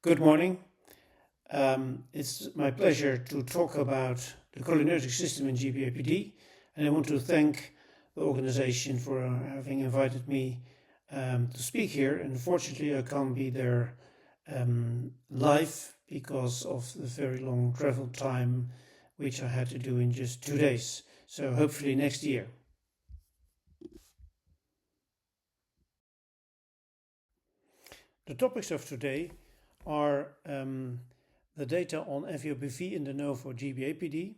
Good morning. It's my pleasure to talk about the cholinergic system in GBA1-PD, and I want to thank the organization for having invited me to speak here. Unfortunately, I can't be there live because of the very long travel time which I had to do in just 2 days. So hopefully next year. The topics of today are the data on FEOBV in de novo GBA1-PD,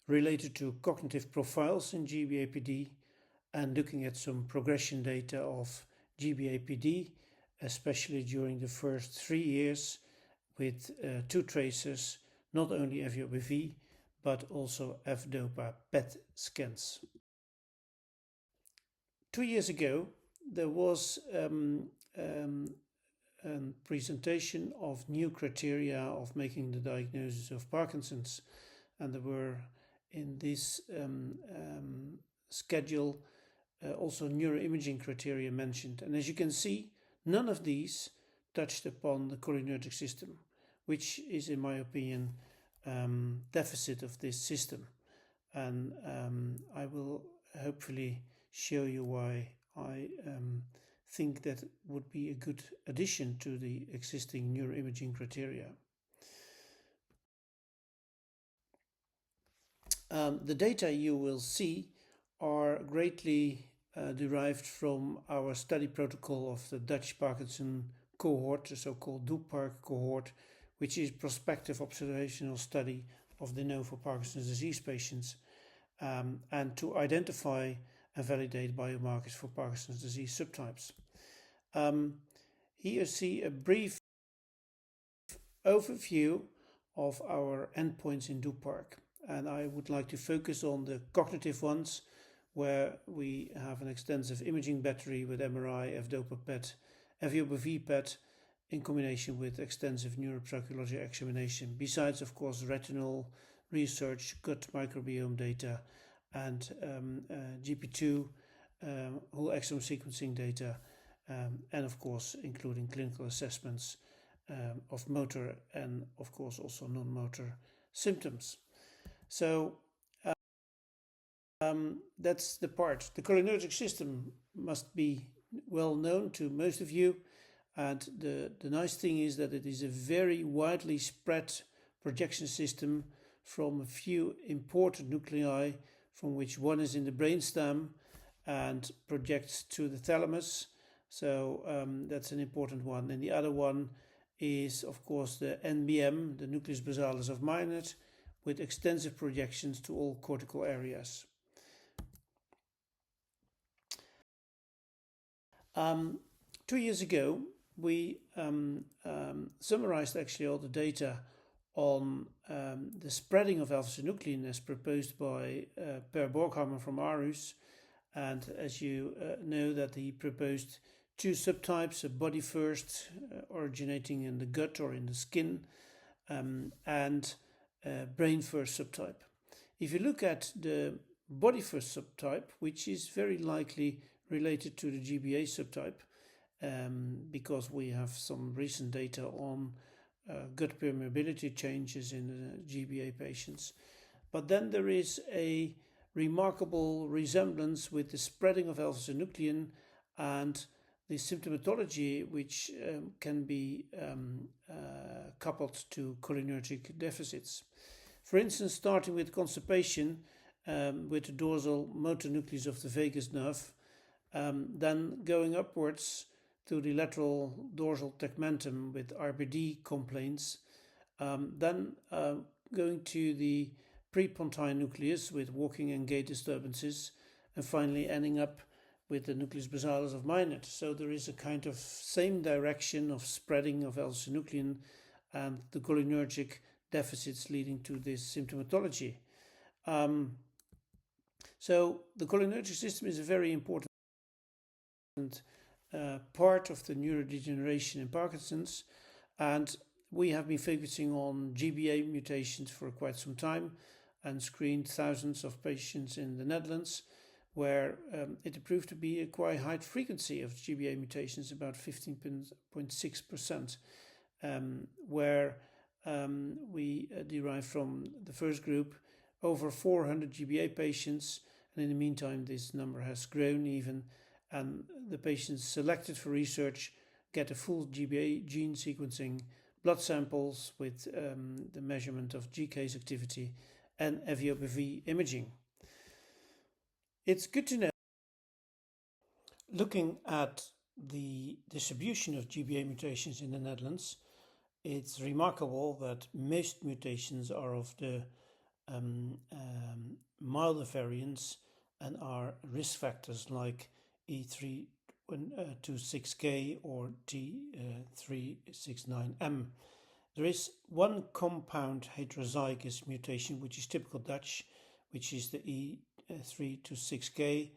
related to cognitive profiles in GBA1-PD, and looking at some progression data of GBA1-PD, especially during the first 3 years with 2 tracers, not only FEOBV, but also F-DOPA PET scans. 2 years ago, there was a presentation of new criteria of making the diagnosis of Parkinson's, and there were in this schedule also neuroimaging criteria mentioned. And as you can see, none of these touched upon the cholinergic system, which is, in my opinion, deficit of this system. And I will hopefully show you why I think that would be a good addition to the existing neuroimaging criteria. The data you will see are greatly derived from our study protocol of the Dutch Parkinson cohort, the so-called DOPARC cohort, which is prospective observational study of de novo Parkinson's disease patients, and to identify and validate biomarkers for Parkinson's disease subtypes. Here you see a brief overview of our endpoints in DOPARC, and I would like to focus on the cognitive ones, where we have an extensive imaging battery with MRI, F-DOPA PET, FEOBV PET, in combination with extensive neuropsychology examination, besides, of course, retinal research, gut microbiome data, and GP2, whole exome sequencing data, and of course including clinical assessments of motor and of course also non-motor symptoms. So that's the part. The cholinergic system must be well known to most of you, and the nice thing is that it is a very widely spread projection system from a few important nuclei, from which one is in the brainstem and projects to the thalamus. So that's an important one. And the other one is, of course, the NBM, the nucleus basalis of Minot, with extensive projections to all cortical areas. 2 years ago, we summarized actually all the data on the spreading of alpha-synuclein as proposed by Per Borghammer from Aarhus. And as you know, that he proposed 2 subtypes, a body first originating in the gut or in the skin, and brain first subtype. If you look at the body first subtype, which is very likely related to the GBA subtype, because we have some recent data on gut permeability changes in GBA patients. But then there is a remarkable resemblance with the spreading of alpha-synuclein and the symptomatology, which can be coupled to cholinergic deficits. For instance, starting with constipation with the dorsal motor nucleus of the vagus nerve, then going upwards to the lateral dorsal tegmentum with RBD complaints, then going to the prepontine nucleus with walking and gait disturbances, and finally ending up with the nucleus basalis of Minot. So there is a kind of same direction of spreading of alpha-synuclein and the cholinergic deficits leading to this symptomatology. So the cholinergic system is a very important part of the neurodegeneration in Parkinson's, and we have been focusing on GBA mutations for quite some time and screened thousands of patients in the Netherlands, where it proved to be a quite high frequency of GBA mutations, about 15.6%. where we derived from the first group over 400 GBA patients, and in the meantime this number has grown even, and the patients selected for research get a full GBA gene sequencing, blood samples with the measurement of GCase activity, and FEOBV imaging. It's good to know, looking at the distribution of GBA mutations in the Netherlands, it's remarkable that most mutations are of the milder variants and are risk factors like E326K or T369M. There is one compound heterozygous mutation which is typical Dutch, which is the E326K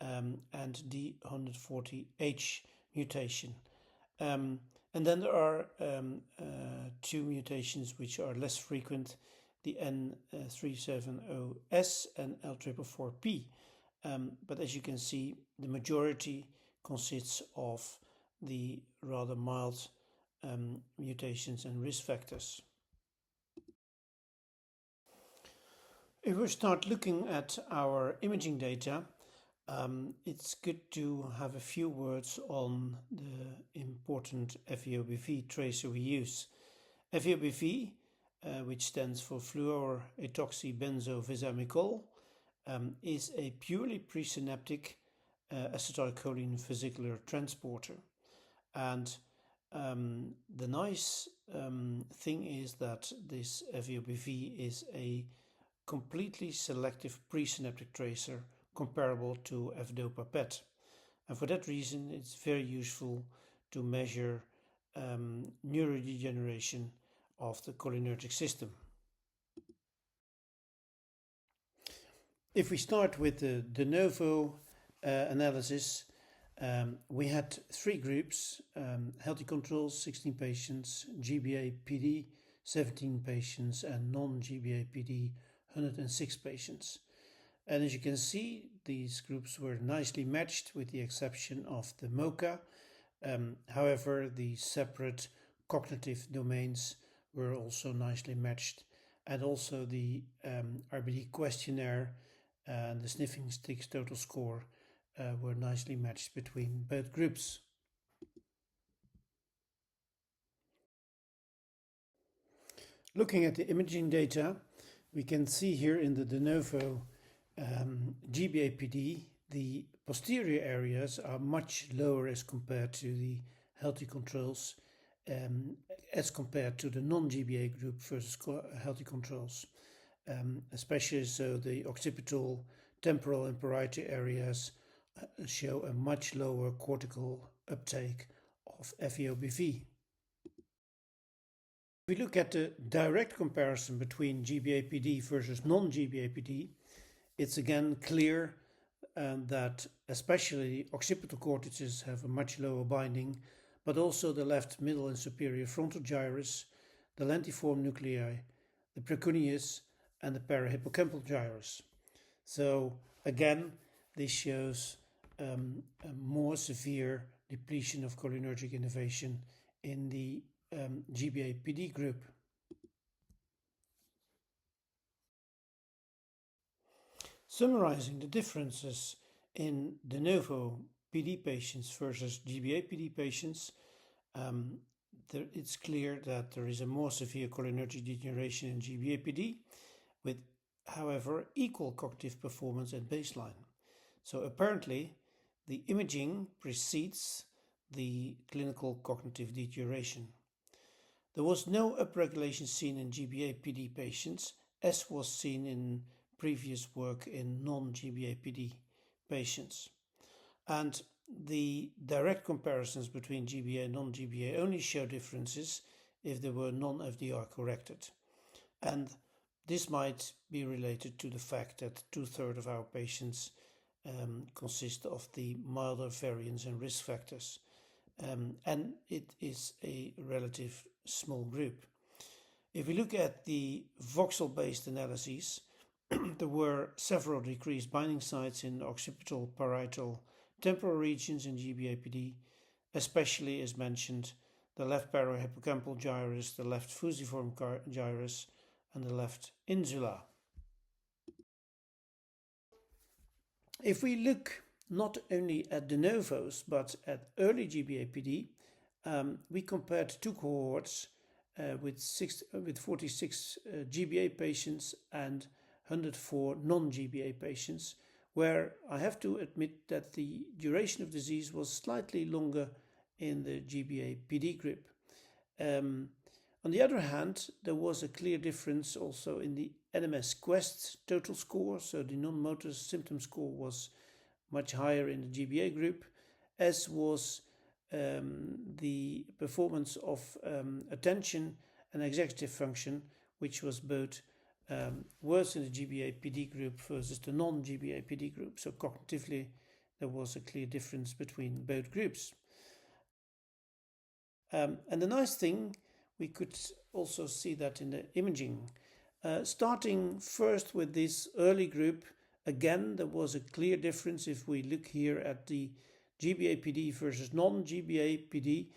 and D140H mutation. And then there are two mutations which are less frequent, the N370S and L444P. But as you can see, the majority consists of the rather mild mutations and risk factors. If we start looking at our imaging data, it's good to have a few words on the important FEOBV tracer we use. FEOBV, which stands for fluoroetoxybenzovisiimicol, is a purely presynaptic acetylcholine vesicular transporter. And the nice thing is that this FEOBV is a completely selective presynaptic tracer comparable to F-dopa PET. And for that reason, it's very useful to measure neurodegeneration of the cholinergic system. If we start with the de novo analysis, we had three groups, healthy controls 16 patients, GBA-PD 17 patients, and non-GBA-PD 106 patients. And as you can see, these groups were nicely matched with the exception of the MoCA. However, the separate cognitive domains were also nicely matched, and also the RBD questionnaire and the sniffing sticks total score were nicely matched between both groups. Looking at the imaging data, we can see here in the de novo GBA-PD, the posterior areas are much lower as compared to the healthy controls, as compared to the non-GBA group versus healthy controls. Especially so the occipital, temporal and parietal areas show a much lower cortical uptake of FEOBV. If we look at the direct comparison between GBA-PD versus non-GBA-PD, it's again clear that especially occipital cortices have a much lower binding, but also the left, middle and superior frontal gyrus, the lentiform nuclei, the precuneus and the parahippocampal gyrus. So again, this shows a more severe depletion of cholinergic innervation in the GBA-PD group. Summarizing the differences in de novo PD patients versus GBA-PD patients, it's clear that there is a more severe cholinergic degeneration in GBA-PD with, however, equal cognitive performance at baseline. So apparently, the imaging precedes the clinical cognitive deterioration. There was no upregulation seen in GBA-PD patients, as was seen in previous work in non-GBA-PD patients. And the direct comparisons between GBA and non-GBA only show differences if they were non-FDR corrected. And this might be related to the fact that 2/3 of our patients consist of the milder variants and risk factors. And it is a relative small group. If we look at the voxel-based analyses, there were several decreased binding sites in occipital, parietal, temporal regions in GBA-PD, especially as mentioned the left parohippocampal gyrus, the left fusiform gyrus, and the left insula. If we look not only at de novos but at early GBA-PD, we compared two cohorts with 46 GBA patients and 104 non-GBA patients, where I have to admit that the duration of disease was slightly longer in the GBA-PD group. On the other hand, there was a clear difference also in the NMS Quest total score, so the non-motor symptom score was much higher in the GBA group, as was the performance of attention and executive function, which was both worse in the GBA-PD group versus the non-GBA-PD group. So cognitively, there was a clear difference between both groups. And the nice thing, we could also see that in the imaging. Starting first with this early group, again, there was a clear difference if we look here at the GBA-PD versus non-GBA-PD.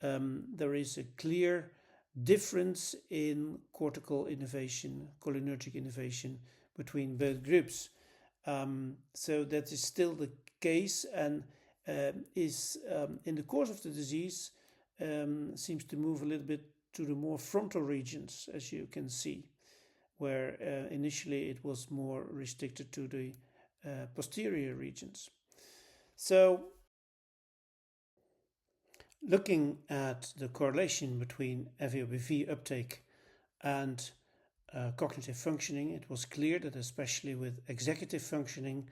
There is a clear difference in cortical innervation, cholinergic innervation between both groups. So that is still the case, and is in the course of the disease seems to move a little bit to the more frontal regions, as you can see, where initially it was more restricted to the posterior regions. So looking at the correlation between FeOBV uptake and cognitive functioning, it was clear that especially with executive functioning,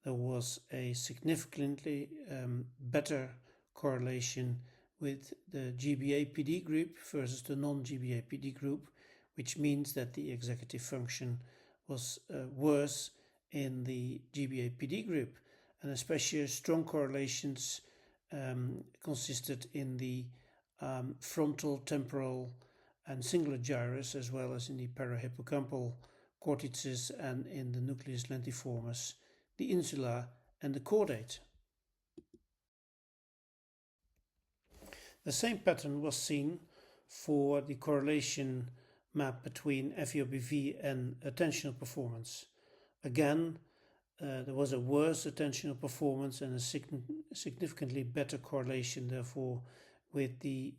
there was a significantly better correlation with the GBA-PD group versus the non-GBA-PD group, which means that the executive function was worse in the GBA-PD group, and especially strong correlations consisted in the frontal, temporal and cingulate gyrus, as well as in the parohippocampal cortices and in the nucleus lentiformis, the insula and the caudate. The same pattern was seen for the correlation map between FeOBV and attentional performance. Again, there was a worse attentional performance and a significantly better correlation, therefore, with the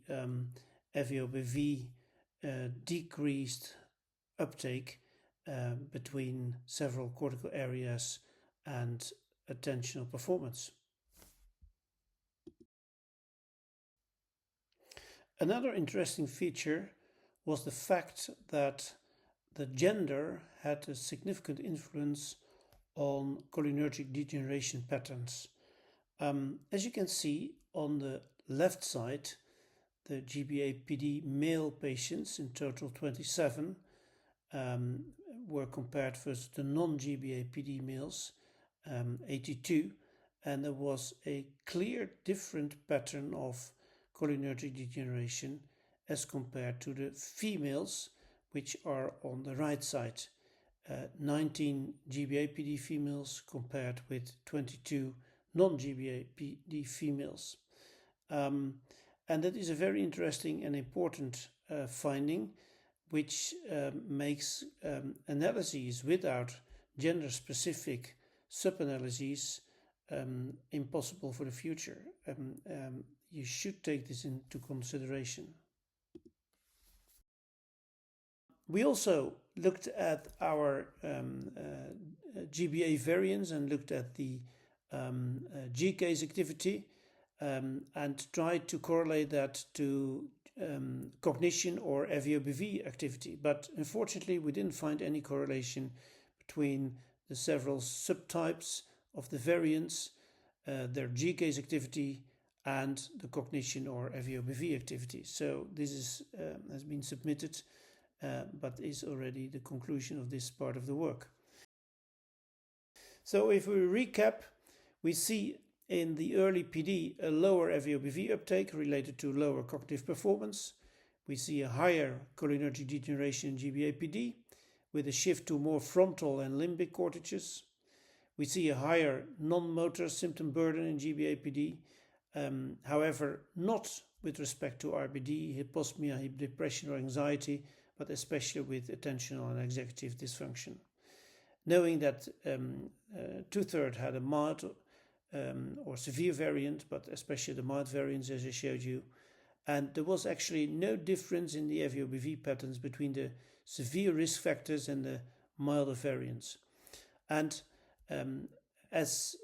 FeOBV decreased uptake between several cortical areas and attentional performance. Another interesting feature was the fact that the gender had a significant influence on cholinergic degeneration patterns. As you can see on the left side, the GBA-PD male patients, in total 27, were compared versus the non-GBA-PD males, 82, and there was a clear different pattern of cholinergic degeneration as compared to the females, which are on the right side. 19 GBA-PD females compared with 22 non-GBA-PD females. And that is a very interesting and important finding, which makes analyses without gender-specific sub-analyses impossible for the future. You should take this into consideration. We also looked at our GBA variants and looked at the G-case activity and tried to correlate that to cognition or FeOBV activity. But unfortunately, we didn't find any correlation between the several subtypes of the variants, their G-case activity, and the cognition or FeOBV activity. So this has been submitted, but is already the conclusion of this part of the work. So if we recap, we see in the early PD a lower FeOBV uptake related to lower cognitive performance. We see a higher cholinergic degeneration in GBA-PD with a shift to more frontal and limbic cortices. We see a higher non-motor symptom burden in GBA-PD however, not with respect to RBD, hyposmia, depression or anxiety, but especially with attentional and executive dysfunction. Knowing that 2/3 had a mild or severe variant, but especially the mild variants as I showed you, and there was actually no difference in the FEOBV patterns between the severe risk factors and the milder variants. And as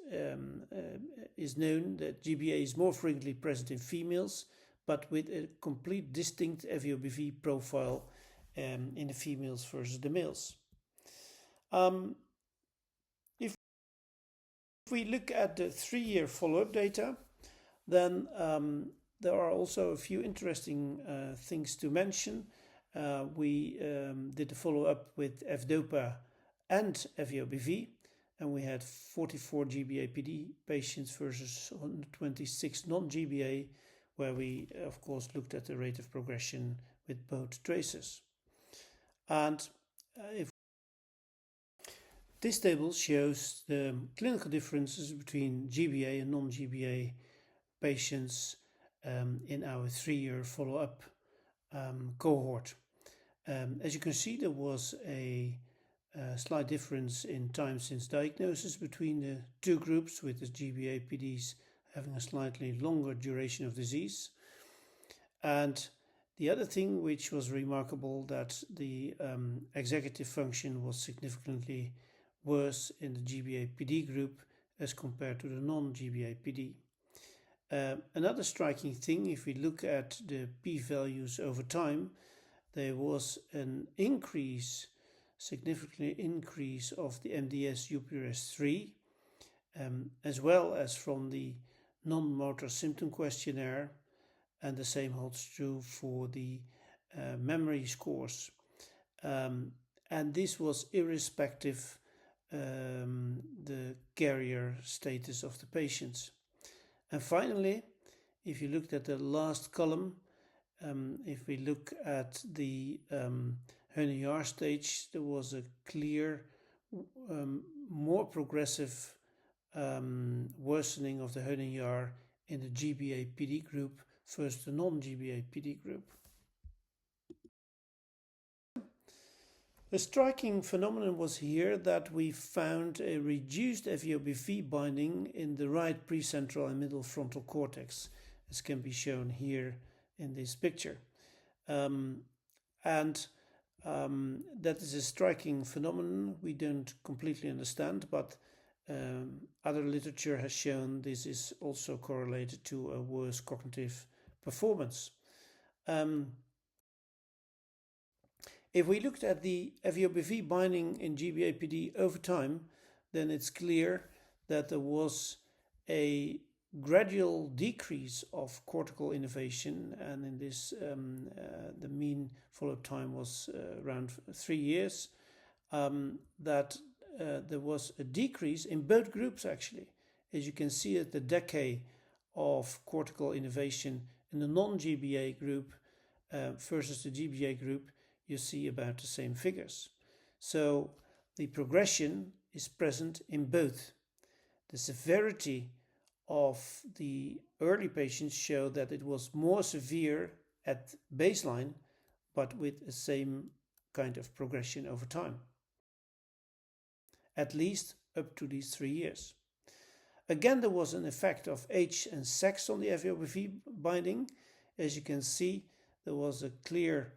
is known, that GBA is more frequently present in females, but with a complete distinct FEOBV profile in the females versus the males. If we look at the 3-year follow-up data, then there are also a few interesting things to mention. We did a follow-up with FDOPA and FEOBV, and we had 44 GBA-PD patients versus 126 non-GBA, where we of course looked at the rate of progression with both traces. And if this table shows the clinical differences between GBA and non-GBA patients in our 3-year follow-up cohort. As you can see, there was a slight difference in time since diagnosis between the two groups, with the GBA-PDs having a slightly longer duration of disease. And the other thing which was remarkable, that the executive function was significantly worse in the GBA-PD group as compared to the non-GBA-PD. Another striking thing, if we look at the p-values over time, there was an increase, significant increase of the MDS-UPDRS-3, as well as from the non-motor symptom questionnaire, and the same holds true for the memory scores. And this was irrespective the carrier status of the patients. And finally, if you looked at the last column, if we look at the Hoehn-Yahr stage, there was a clear, more progressive worsening of the Hoehn-Yahr in the GBA-PD group versus the non-GBA-PD group. The striking phenomenon was here that we found a reduced FEOBV binding in the right precentral and middle frontal cortex, as can be shown here in this picture. That is a striking phenomenon we don't completely understand, but other literature has shown this is also correlated to a worse cognitive performance. If we looked at the FEOBV binding in GBA-PD over time, then it's clear that there was a gradual decrease of cortical innervation, and in this the mean follow-up time was around 3 years, that there was a decrease in both groups actually. As you can see at the decay of cortical innervation in the non-GBA group versus the GBA group, you see about the same figures. So the progression is present in both. The severity of the early patients showed that it was more severe at baseline, but with the same kind of progression over time, at least up to these 3 years. Again, there was an effect of age and sex on the FEOBV binding. As you can see, there was a clear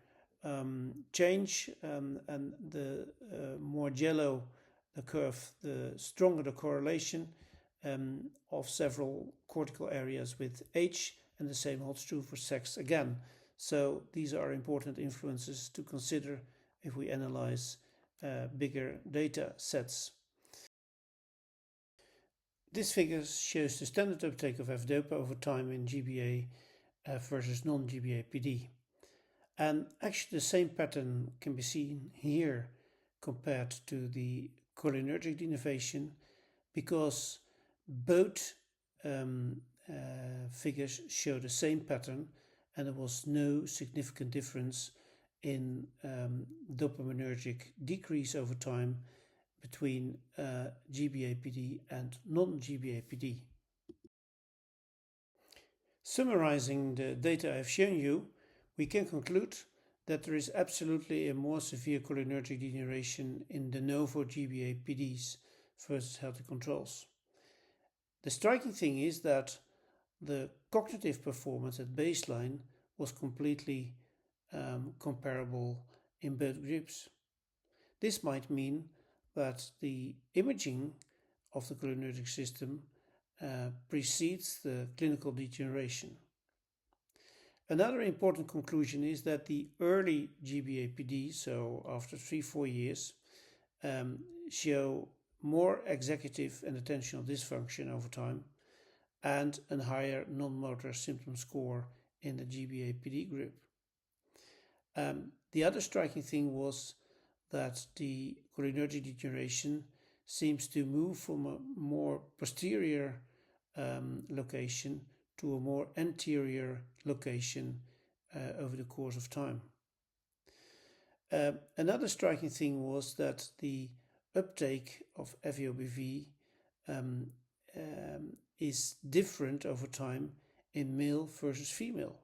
change, and the more yellow the curve, the stronger the correlation of several cortical areas with age, and the same holds true for sex again. So these are important influences to consider if we analyze bigger data sets. This figure shows the standard uptake of FDOPA over time in GBA versus non-GBA-PD. And actually the same pattern can be seen here compared to the cholinergic denervation, because both figures show the same pattern, and there was no significant difference in dopaminergic decrease over time between GBA-PD and non-GBA-PD. Summarizing the data I've shown you, we can conclude that there is absolutely a more severe cholinergic degeneration in de novo GBA-PDs versus healthy controls. The striking thing is that the cognitive performance at baseline was completely comparable in both groups. This might mean that the imaging of the cholinergic system precedes the clinical degeneration. Another important conclusion is that the early GBA-PD, so after 3-4 years, show more executive and attentional dysfunction over time and a higher non-motor symptom score in the GBA-PD group. The other striking thing was that the cholinergic degeneration seems to move from a more posterior location to a more anterior location over the course of time. Another striking thing was that the uptake of FeOBV is different over time in male versus female,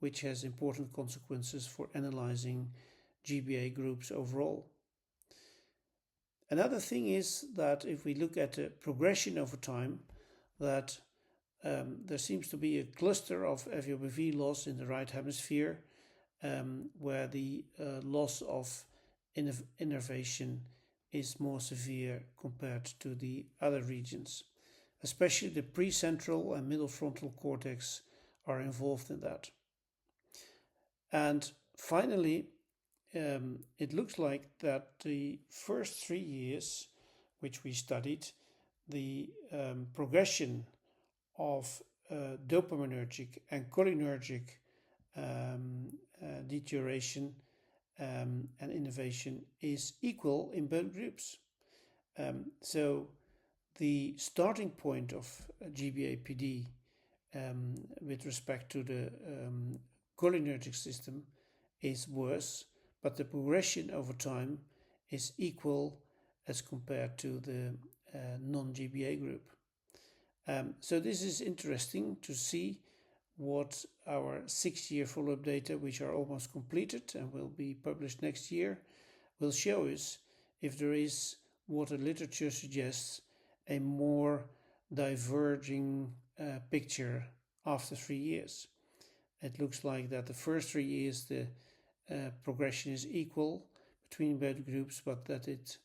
which has important consequences for analyzing GBA groups overall. Another thing is that if we look at the progression over time, that there seems to be a cluster of FeOBV loss in the right hemisphere, where the loss of innervation is more severe compared to the other regions. Especially the precentral and middle frontal cortex are involved in that. And finally, it looks like that the first 3 years, which we studied, the progression of dopaminergic and cholinergic deterioration and innervation is equal in both groups. So the starting point of GBA-PD with respect to the cholinergic system is worse, but the progression over time is equal as compared to the non-GBA group. So this is interesting to see what our 6-year follow-up data, which are almost completed and will be published next year, will show us if there is what the literature suggests, a more diverging picture after 3 years. It looks like that the first 3 years the progression is equal between both groups, but that it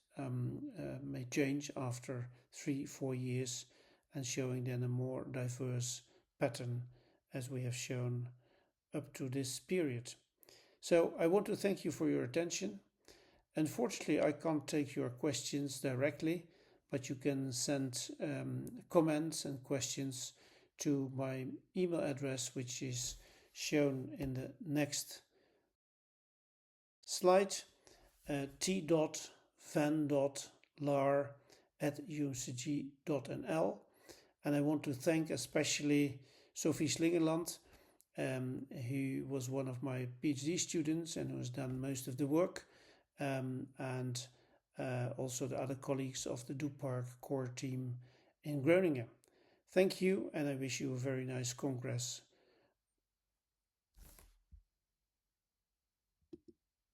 may change after 3-4 years, and showing then a more diverse pattern as we have shown up to this period. So I want to thank you for your attention. Unfortunately, I can't take your questions directly, but you can send comments and questions to my email address, which is shown in the next slide, t.van.laar@umcg.nl. And I want to thank especially Sophie Slingerland, who was one of my PhD students and who has done most of the work, and also the other colleagues of the DuPark core team in Groningen. Thank you, and I wish you a very nice congress.